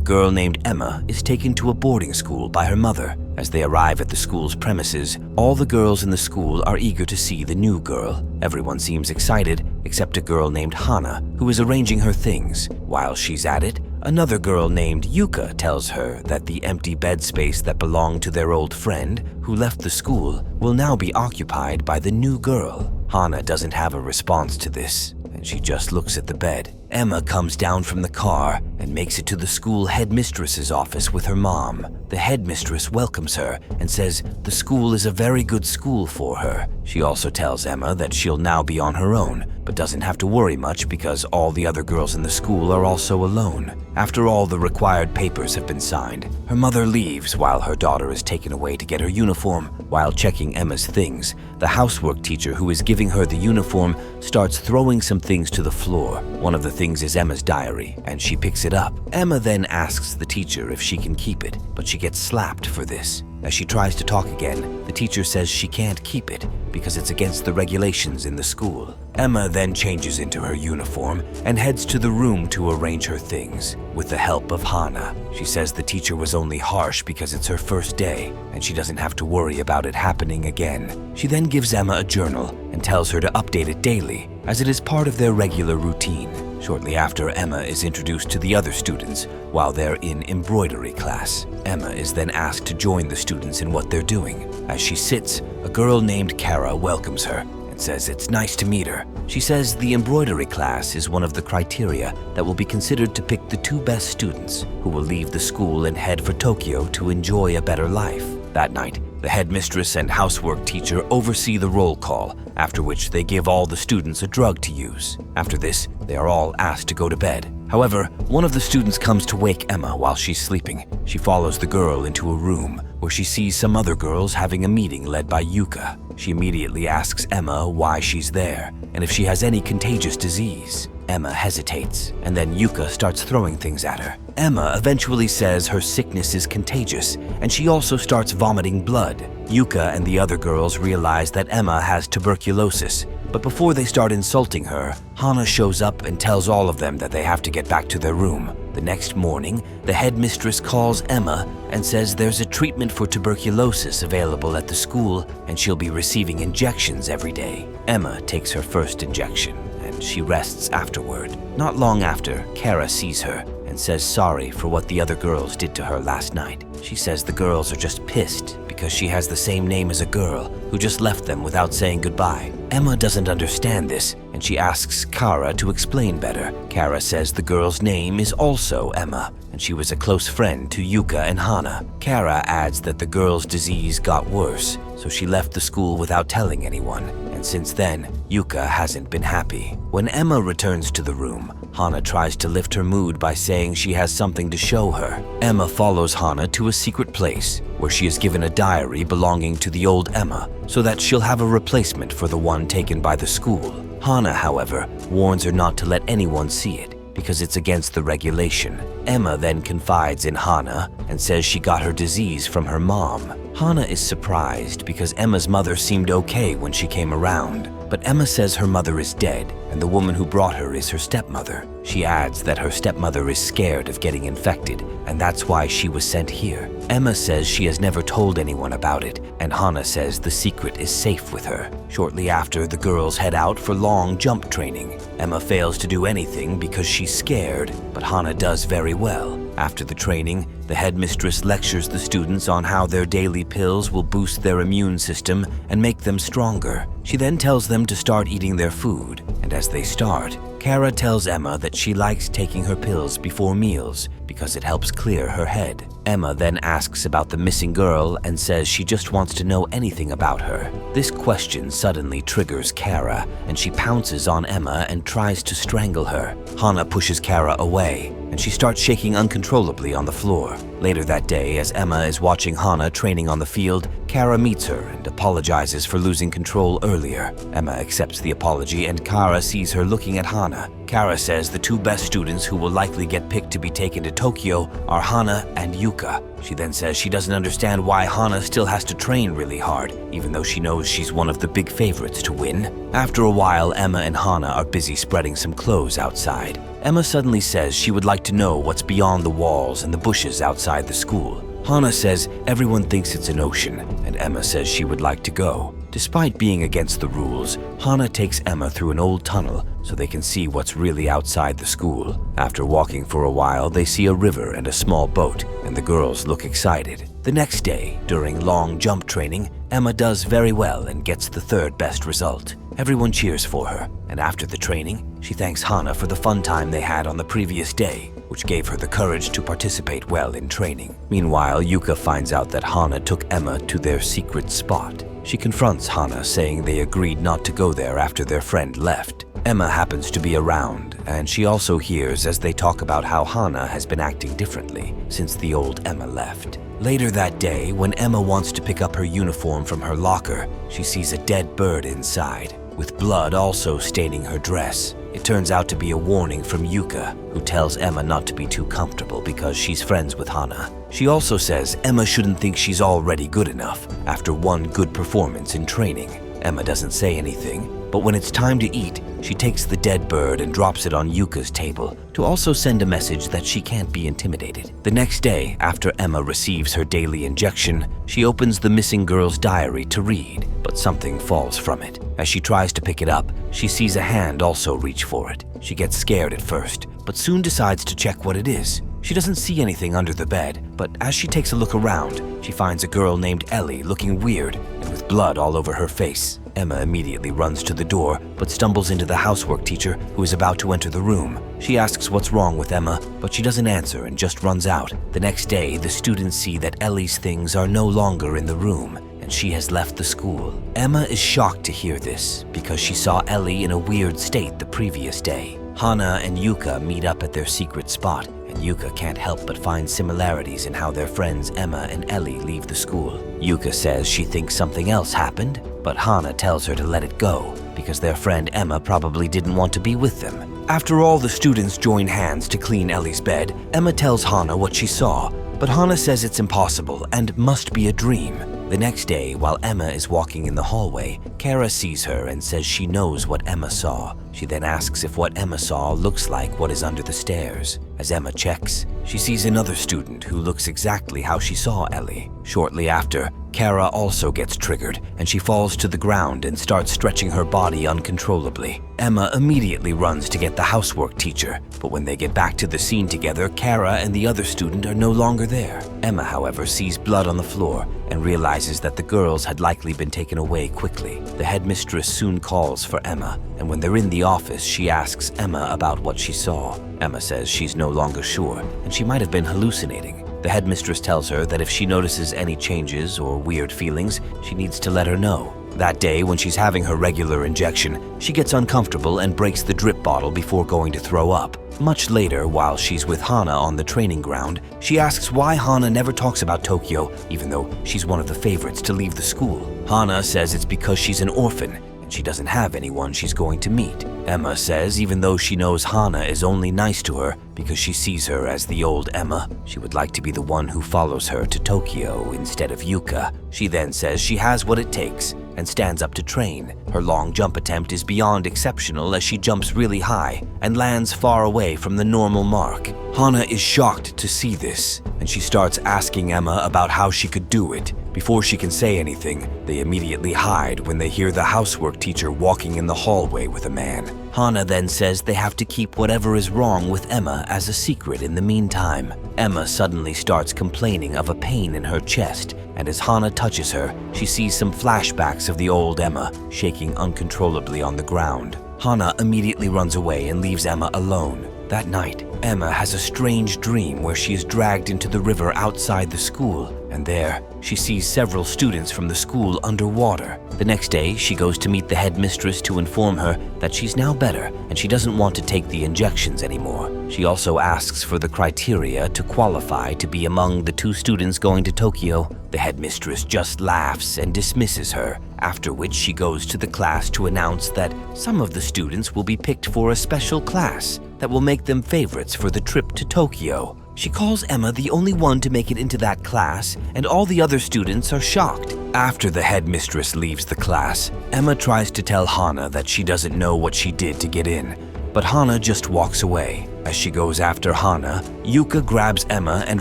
girl named Emma is taken to a boarding school by her mother. As they arrive at the school's premises, all the girls in the school are eager to see the new girl. Everyone seems excited except a girl named Hana, who is arranging her things. While she's at it, another girl named Yuka tells her that the empty bed space that belonged to their old friend, who left the school, will now be occupied by the new girl. Hana doesn't have a response to this, and she just looks at the bed. Emma comes down from the car and makes it to the school headmistress's office with her mom. The headmistress welcomes her and says the school is a very good school for her. She also tells Emma that she'll now be on her own, but doesn't have to worry much because all the other girls in the school are also alone. After all the required papers have been signed, her mother leaves while her daughter is taken away to get her uniform. While checking Emma's things, the housework teacher who is giving her the uniform starts throwing some things to the floor. One of the things is Emma's diary, and she picks it up. Emma then asks the teacher if she can keep it, but she gets slapped for this. As she tries to talk again, the teacher says she can't keep it because it's against the regulations in the school. Emma then changes into her uniform and heads to the room to arrange her things. With the help of Hana, she says the teacher was only harsh because it's her first day and she doesn't have to worry about it happening again. She then gives Emma a journal and tells her to update it daily, as it is part of their regular routine. Shortly after, Emma is introduced to the other students while they're in embroidery class. Emma is then asked to join the students in what they're doing. As she sits, a girl named Kara welcomes her and says it's nice to meet her. She says the embroidery class is one of the criteria that will be considered to pick the 2 best students who will leave the school and head for Tokyo to enjoy a better life. That night, the headmistress and housework teacher oversee the roll call, after which they give all the students a drug to use. After this, they are all asked to go to bed. However, one of the students comes to wake Emma while she's sleeping. She follows the girl into a room where she sees some other girls having a meeting led by Yuka. She immediately asks Emma why she's there and if she has any contagious disease. Emma hesitates, and then Yuka starts throwing things at her. Emma eventually says her sickness is contagious, and she also starts vomiting blood. Yuka and the other girls realize that Emma has tuberculosis, but before they start insulting her, Hana shows up and tells all of them that they have to get back to their room. The next morning, the headmistress calls Emma and says there's a treatment for tuberculosis available at the school, and she'll be receiving injections every day. Emma takes her first injection, and she rests afterward. Not long after, Kara sees her and says sorry for what the other girls did to her last night. She says the girls are just pissed because she has the same name as a girl who just left them without saying goodbye. Emma doesn't understand this, and she asks Kara to explain better. Kara says the girl's name is also Emma, and she was a close friend to Yuka and Hana. Kara adds that the girl's disease got worse, so she left the school without telling anyone, and since then, Yuka hasn't been happy. When Emma returns to the room, Hana tries to lift her mood by saying she has something to show her. Emma follows Hana to a secret place where she is given a diary belonging to the old Emma so that she'll have a replacement for the one taken by the school. Hana, however, warns her not to let anyone see it because it's against the regulation. Emma then confides in Hana and says she got her disease from her mom. Hana is surprised because Emma's mother seemed okay when she came around, but Emma says her mother is dead and the woman who brought her is her stepmother. She adds that her stepmother is scared of getting infected and that's why she was sent here. Emma says she has never told anyone about it, and Hana says the secret is safe with her. Shortly after, the girls head out for long jump training. Emma fails to do anything because she's scared, but Hana does very well. After the training, the headmistress lectures the students on how their daily pills will boost their immune system and make them stronger. She then tells them to start eating their food, and as they start, Kara tells Emma that she likes taking her pills before meals because it helps clear her head. Emma then asks about the missing girl and says she just wants to know anything about her. This question suddenly triggers Kara, and she pounces on Emma and tries to strangle her. Hana pushes Kara away, and she starts shaking uncontrollably on the floor. Later that day, as Emma is watching Hana training on the field, Kara meets her and apologizes for losing control earlier. Emma accepts the apology and Kara sees her looking at Hana. Kara says the two best students who will likely get picked to be taken to Tokyo are Hana and Yuka. She then says she doesn't understand why Hana still has to train really hard, even though she knows she's one of the big favorites to win. After a while, Emma and Hana are busy spreading some clothes outside. Emma suddenly says she would like to know what's beyond the walls and the bushes outside the school. Hana says everyone thinks it's an ocean, and Emma says she would like to go. Despite being against the rules, Hana takes Emma through an old tunnel so they can see what's really outside the school. After walking for a while, they see a river and a small boat, and the girls look excited. The next day, during long jump training, Emma does very well and gets the third best result. Everyone cheers for her, and after the training, she thanks Hana for the fun time they had on the previous day, which gave her the courage to participate well in training. Meanwhile, Yuka finds out that Hana took Emma to their secret spot. She confronts Hana, saying they agreed not to go there after their friend left. Emma happens to be around, and she also hears as they talk about how Hana has been acting differently since the old Emma left. Later that day, when Emma wants to pick up her uniform from her locker, she sees a dead bird inside, with blood also staining her dress. It turns out to be a warning from Yuka, who tells Emma not to be too comfortable because she's friends with Hana. She also says Emma shouldn't think she's already good enough after one good performance in training. Emma doesn't say anything, but when it's time to eat, she takes the dead bird and drops it on Yuka's table to also send a message that she can't be intimidated. The next day, after Emma receives her daily injection, she opens the missing girl's diary to read, but something falls from it. As she tries to pick it up, she sees a hand also reach for it. She gets scared at first, but soon decides to check what it is. She doesn't see anything under the bed, but as she takes a look around, she finds a girl named Ellie looking weird and with blood all over her face. Emma immediately runs to the door, but stumbles into the housework teacher who is about to enter the room. She asks what's wrong with Emma, but she doesn't answer and just runs out. The next day, the students see that Ellie's things are no longer in the room, and she has left the school. Emma is shocked to hear this because she saw Ellie in a weird state the previous day. Hana and Yuka meet up at their secret spot, and Yuka can't help but find similarities in how their friends Emma and Ellie leave the school. Yuka says she thinks something else happened, but Hana tells her to let it go because their friend Emma probably didn't want to be with them. After all the students join hands to clean Ellie's bed, Emma tells Hana what she saw, but Hana says it's impossible and must be a dream. The next day, while Emma is walking in the hallway, Kara sees her and says she knows what Emma saw. She then asks if what Emma saw looks like what is under the stairs. As Emma checks, she sees another student who looks exactly how she saw Ellie. Shortly after, Kara also gets triggered, and she falls to the ground and starts stretching her body uncontrollably. Emma immediately runs to get the housework teacher, but when they get back to the scene together, Kara and the other student are no longer there. Emma, however, sees blood on the floor and realizes that the girls had likely been taken away quickly. The headmistress soon calls for Emma, and when they're in the office, she asks Emma about what she saw. Emma says she's no longer sure, and she might have been hallucinating. The headmistress tells her that if she notices any changes or weird feelings, she needs to let her know. That day, when she's having her regular injection, she gets uncomfortable and breaks the drip bottle before going to throw up. Much later, while she's with Hana on the training ground, she asks why Hana never talks about Tokyo, even though she's one of the favorites to leave the school. Hana says it's because she's an orphan, and she doesn't have anyone she's going to meet. Emma says even though she knows Hana is only nice to her because she sees her as the old Emma, she would like to be the one who follows her to Tokyo instead of Yuka. She then says she has what it takes and stands up to train. Her long jump attempt is beyond exceptional as she jumps really high and lands far away from the normal mark. Hana is shocked to see this, and she starts asking Emma about how she could do it. Before she can say anything, they immediately hide when they hear the housework teacher walking in the hallway with a man. Hana then says they have to keep whatever is wrong with Emma as a secret in the meantime. Emma suddenly starts complaining of a pain in her chest, and as Hana touches her, she sees some flashbacks of the old Emma shaking uncontrollably on the ground. Hana immediately runs away and leaves Emma alone. That night, Emma has a strange dream where she is dragged into the river outside the school, and there, she sees several students from the school underwater. The next day, she goes to meet the headmistress to inform her that she's now better and she doesn't want to take the injections anymore. She also asks for the criteria to qualify to be among the 2 students going to Tokyo. The headmistress just laughs and dismisses her, after which she goes to the class to announce that some of the students will be picked for a special class that will make them favorites for the trip to Tokyo. She calls Emma the only one to make it into that class, and all the other students are shocked. After the headmistress leaves the class, Emma tries to tell Hana that she doesn't know what she did to get in, but Hana just walks away. As she goes after Hana, Yuka grabs Emma and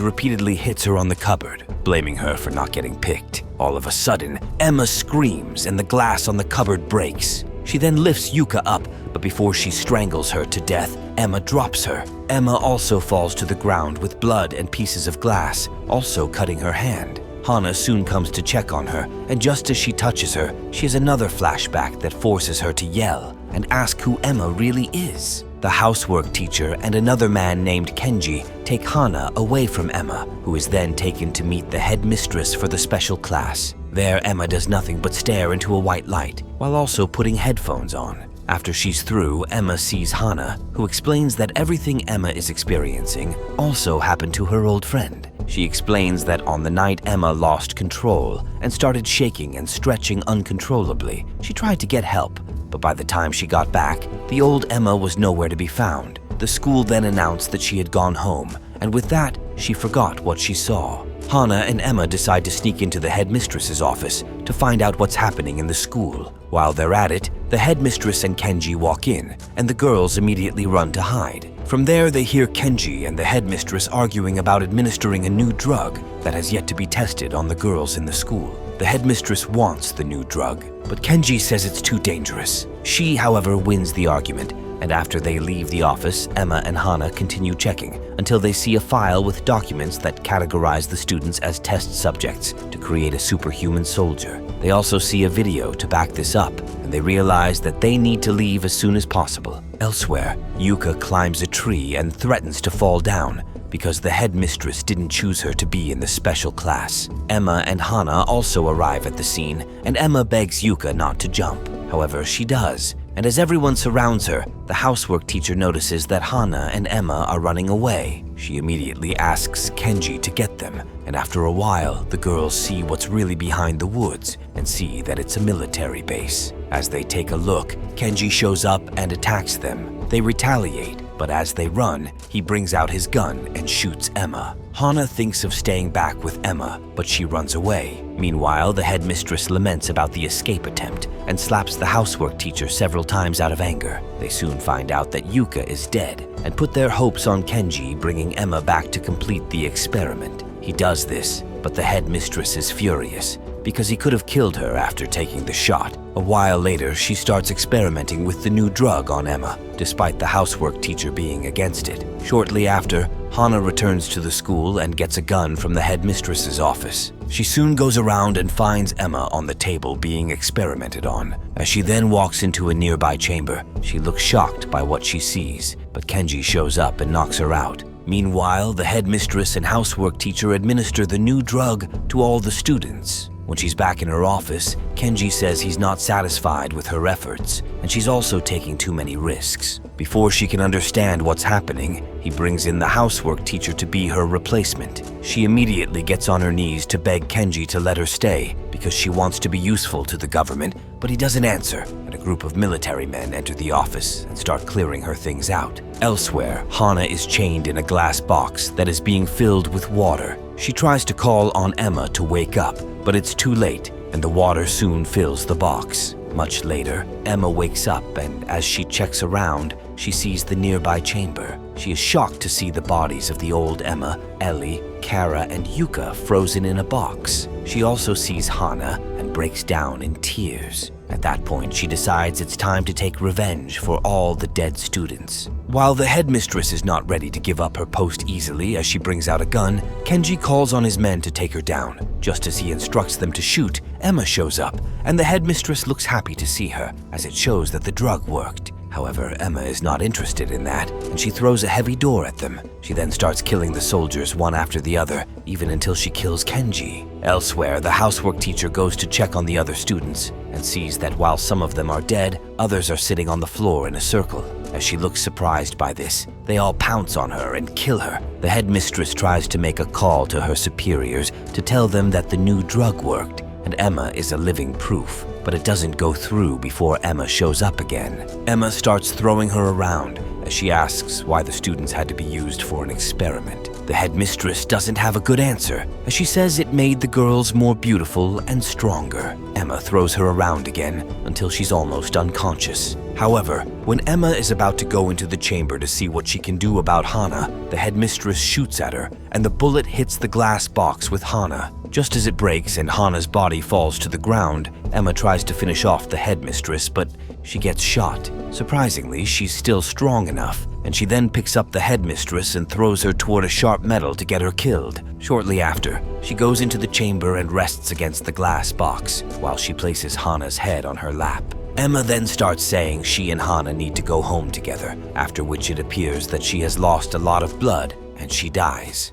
repeatedly hits her on the cupboard, blaming her for not getting picked. All of a sudden, Emma screams and the glass on the cupboard breaks. She then lifts Yuka up, but before she strangles her to death, Emma drops her. Emma also falls to the ground with blood and pieces of glass, also cutting her hand. Hana soon comes to check on her, and just as she touches her, she has another flashback that forces her to yell and ask who Emma really is. The housework teacher and another man named Kenji take Hana away from Emma, who is then taken to meet the headmistress for the special class. There, Emma does nothing but stare into a white light, while also putting headphones on. After she's through, Emma sees Hana, who explains that everything Emma is experiencing also happened to her old friend. She explains that on the night Emma lost control and started shaking and stretching uncontrollably, she tried to get help, but by the time she got back, the old Emma was nowhere to be found. The school then announced that she had gone home, and with that, she forgot what she saw. Hana and Emma decide to sneak into the headmistress's office to find out what's happening in the school. While they're at it, the headmistress and Kenji walk in, and the girls immediately run to hide. From there, they hear Kenji and the headmistress arguing about administering a new drug that has yet to be tested on the girls in the school. The headmistress wants the new drug, but Kenji says it's too dangerous. She, however, wins the argument, and after they leave the office, Emma and Hana continue checking until they see a file with documents that categorize the students as test subjects to create a superhuman soldier. They also see a video to back this up, and they realize that they need to leave as soon as possible. Elsewhere, Yuka climbs a tree and threatens to fall down because the headmistress didn't choose her to be in the special class. Emma and Hana also arrive at the scene, and Emma begs Yuka not to jump. However, she does, and as everyone surrounds her, the housework teacher notices that Hana and Emma are running away. She immediately asks Kenji to get them, and after a while, the girls see what's really behind the woods and see that it's a military base. As they take a look, Kenji shows up and attacks them. They retaliate, but as they run, he brings out his gun and shoots Emma. Hana thinks of staying back with Emma, but she runs away. Meanwhile, the headmistress laments about the escape attempt and slaps the housework teacher several times out of anger. They soon find out that Yuka is dead and put their hopes on Kenji bringing Emma back to complete the experiment. He does this, but the headmistress is furious because he could have killed her after taking the shot. A while later, she starts experimenting with the new drug on Emma, despite the housework teacher being against it. Shortly after, Hana returns to the school and gets a gun from the headmistress's office. She soon goes around and finds Emma on the table being experimented on. As she then walks into a nearby chamber, she looks shocked by what she sees, but Kenji shows up and knocks her out. Meanwhile, the headmistress and housework teacher administer the new drug to all the students. When she's back in her office, Kenji says he's not satisfied with her efforts, and she's also taking too many risks. Before she can understand what's happening, he brings in the housework teacher to be her replacement. She immediately gets on her knees to beg Kenji to let her stay because she wants to be useful to the government, but he doesn't answer, and a group of military men enter the office and start clearing her things out. Elsewhere, Hana is chained in a glass box that is being filled with water. She tries to call on Emma to wake up, but it's too late, and the water soon fills the box. Much later, Emma wakes up, and as she checks around, she sees the nearby chamber. She is shocked to see the bodies of the old Emma, Ellie, Kara, and Yuka frozen in a box. She also sees Hana and breaks down in tears. At that point, she decides it's time to take revenge for all the dead students. While the headmistress is not ready to give up her post easily as she brings out a gun, Kenji calls on his men to take her down. Just as he instructs them to shoot, Emma shows up, and the headmistress looks happy to see her, as it shows that the drug worked. However, Emma is not interested in that, and she throws a heavy door at them. She then starts killing the soldiers one after the other, even until she kills Kenji. Elsewhere, the housework teacher goes to check on the other students and sees that while some of them are dead, others are sitting on the floor in a circle. As she looks surprised by this, they all pounce on her and kill her. The headmistress tries to make a call to her superiors to tell them that the new drug worked, and Emma is a living proof. But it doesn't go through before Emma shows up again. Emma starts throwing her around as she asks why the students had to be used for an experiment. The headmistress doesn't have a good answer, as she says it made the girls more beautiful and stronger. Emma throws her around again until she's almost unconscious. However, when Emma is about to go into the chamber to see what she can do about Hana, the headmistress shoots at her, and the bullet hits the glass box with Hana. Just as it breaks and Hana's body falls to the ground, Emma tries to finish off the headmistress, but she gets shot. Surprisingly, she's still strong enough, and she then picks up the headmistress and throws her toward a sharp metal to get her killed. Shortly after, she goes into the chamber and rests against the glass box, while she places Hana's head on her lap. Emma then starts saying she and Hana need to go home together, after which it appears that she has lost a lot of blood, and she dies.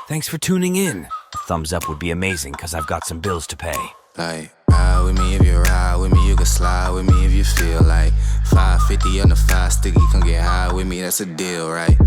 Thanks for tuning in. A thumbs up would be amazing because I've got some bills to pay. Like, ride with me if you ride with me, you can slide with me if you feel like 550 on the 5 sticky, come get high with me, that's a deal, right?